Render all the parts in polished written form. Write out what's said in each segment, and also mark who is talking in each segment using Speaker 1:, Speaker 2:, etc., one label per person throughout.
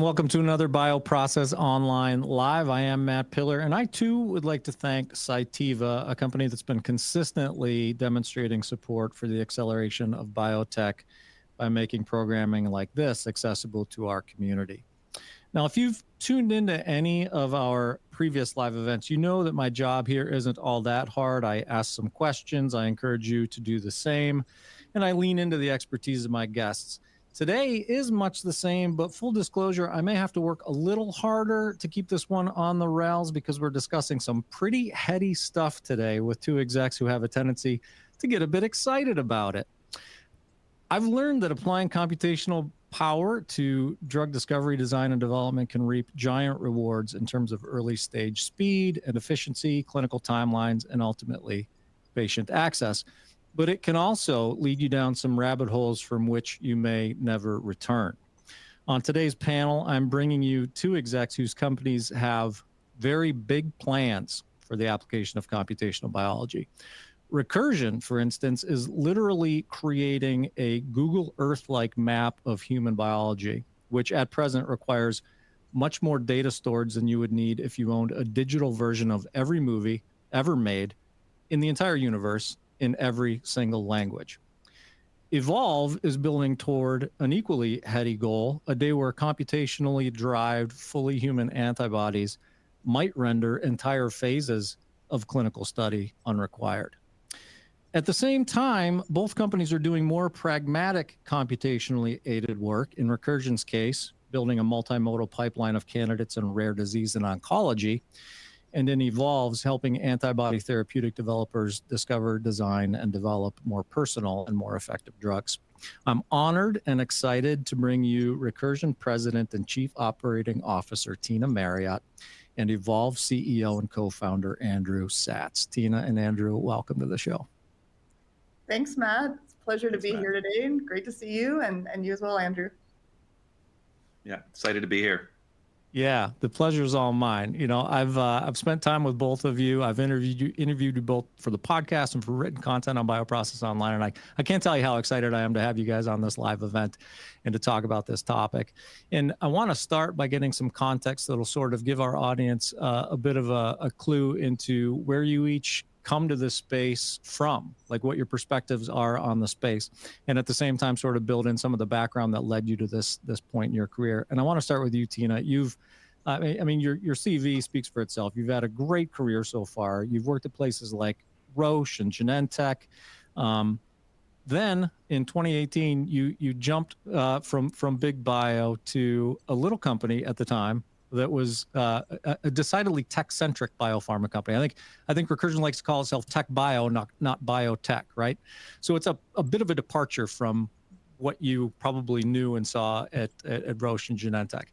Speaker 1: Welcome to another Bioprocess Online Live. I am Matt Pillar, and I too would like to thank Cytiva, a company that's been consistently demonstrating support for the acceleration of biotech by making programming like this accessible to our community. Now, if you've tuned into any of our previous live events, you know that my job here isn't all that hard. I ask some questions, I encourage you to do the same, and I lean into the expertise of my guests. Today is much the same, but full disclosure, I may have to work a little harder to keep this one on the rails because we're discussing some pretty heady stuff today with two execs who have a tendency to get a bit excited about it. I've learned that applying computational power to drug discovery, design, and development can reap giant rewards in terms of early stage speed and efficiency, clinical timelines, and ultimately patient access. But it can also lead you down some rabbit holes from which you may never return. On today's panel, I'm bringing you two execs whose companies have very big plans for the application of computational biology. Recursion, for instance, is literally creating a Google Earth-like map of human biology, which at present requires much more data storage than you would need if you owned a digital version of every movie ever made in the entire universe in every single language. Evolve is building toward an equally heady goal, a day where computationally derived, fully human antibodies might render entire phases of clinical study unrequired. At the same time, both companies are doing more pragmatic computationally aided work. In Recursion's case, building a multimodal pipeline of candidates in rare disease and oncology, and in Evolve's helping antibody therapeutic developers discover, design, and develop more personal and more effective drugs. I'm honored and excited to bring you Recursion President and Chief Operating Officer Tina Marriott and Evolve CEO and co-founder Andrew Satz. Tina and Andrew, welcome to the show.
Speaker 2: Thanks, Matt. It's a pleasure to be here today, and great to see you and you as well, Andrew.
Speaker 3: Yeah, excited to be here.
Speaker 1: Yeah, the pleasure is all mine. You know, I've spent time with both of you. I've interviewed you both for the podcast and for written content on Bioprocess Online, and I can't tell you how excited I am to have you guys on this live event and to talk about this topic. And I want to start by getting some context that'll sort of give our audience a bit of a clue into where you each come to this space from, like what your perspectives are on the space, and at the same time sort of build in some of the background that led you to this point in your career. And I want to start with you, Tina. You've I mean your CV speaks for itself. You've had a great career so far. You've worked at places like Roche and Genentech. Then in 2018 you jumped from big bio to a little company at the time that was a decidedly tech-centric biopharma company. I think Recursion likes to call itself tech bio, not biotech, right? So it's a bit of a departure from what you probably knew and saw at Roche and Genentech.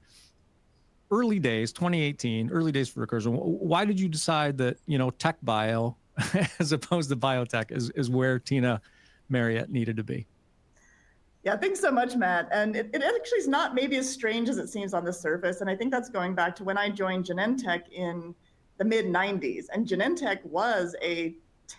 Speaker 1: Early days, 2018, early days for Recursion. Why did you decide that, you know, tech bio as opposed to biotech is where Tina Marriott needed to be?
Speaker 2: Yeah, thanks so much, Matt. And it actually is not maybe as strange as it seems on the surface. And I think that's going back to when I joined Genentech in the mid-90s. And Genentech was a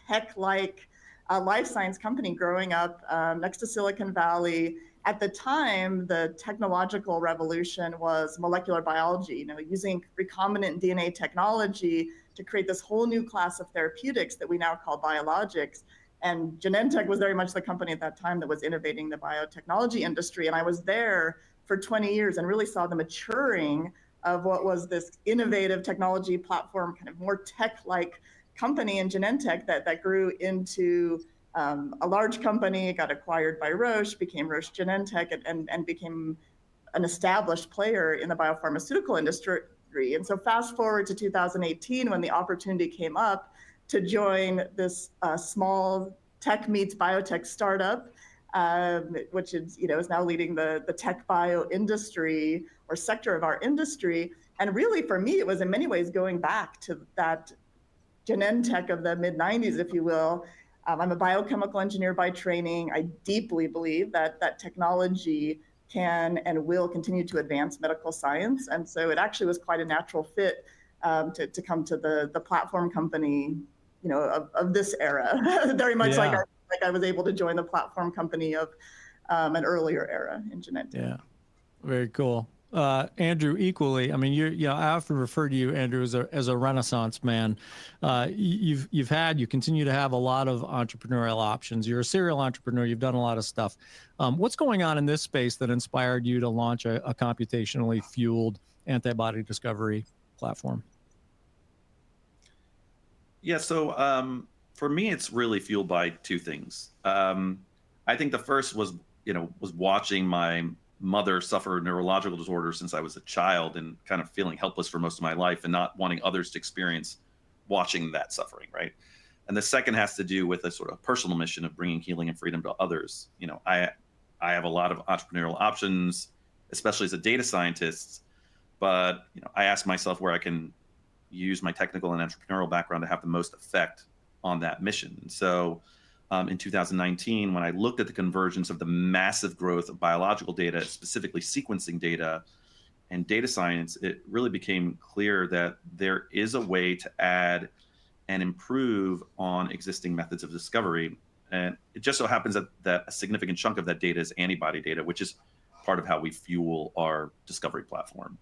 Speaker 2: tech-like life science company growing up next to Silicon Valley. At the time, the technological revolution was molecular biology, you know, using recombinant DNA technology to create this whole new class of therapeutics that we now call biologics. And Genentech was very much the company at that time that was innovating the biotechnology industry. And I was there for 20 years and really saw the maturing of what was this innovative technology platform, kind of more tech-like company in Genentech that grew into a large company, got acquired by Roche, became Roche Genentech, and became an established player in the biopharmaceutical industry. And so fast forward to 2018, when the opportunity came up to join this small tech meets biotech startup, which is, you know, is now leading the tech bio industry or sector of our industry. And really, for me, it was in many ways going back to that Genentech of the mid-90s, if you will. I'm a biochemical engineer by training. I deeply believe that technology can and will continue to advance medical science. And so it actually was quite a natural fit to come to the platform company, you know, of this era. Very much like I was able to join the platform company of an earlier era in Genentech.
Speaker 1: Yeah, very cool. Andrew, equally. I mean, I often refer to you, Andrew, as a Renaissance man. You continue to have a lot of entrepreneurial options. You're a serial entrepreneur. You've done a lot of stuff. What's going on in this space that inspired you to launch a computationally fueled antibody discovery platform?
Speaker 3: Yeah, so for me, it's really fueled by two things. I think the first was watching my mother suffer neurological disorders since I was a child and kind of feeling helpless for most of my life and not wanting others to experience watching that suffering, right? And the second has to do with a sort of personal mission of bringing healing and freedom to others. I have a lot of entrepreneurial options, especially as a data scientist, but I ask myself where I can use my technical and entrepreneurial background to have the most effect on that mission. And so in 2019, when I looked at the convergence of the massive growth of biological data, specifically sequencing data and data science, it really became clear that there is a way to add and improve on existing methods of discovery. And it just so happens that a significant chunk of that data is antibody data, which is part of how we fuel our discovery platform.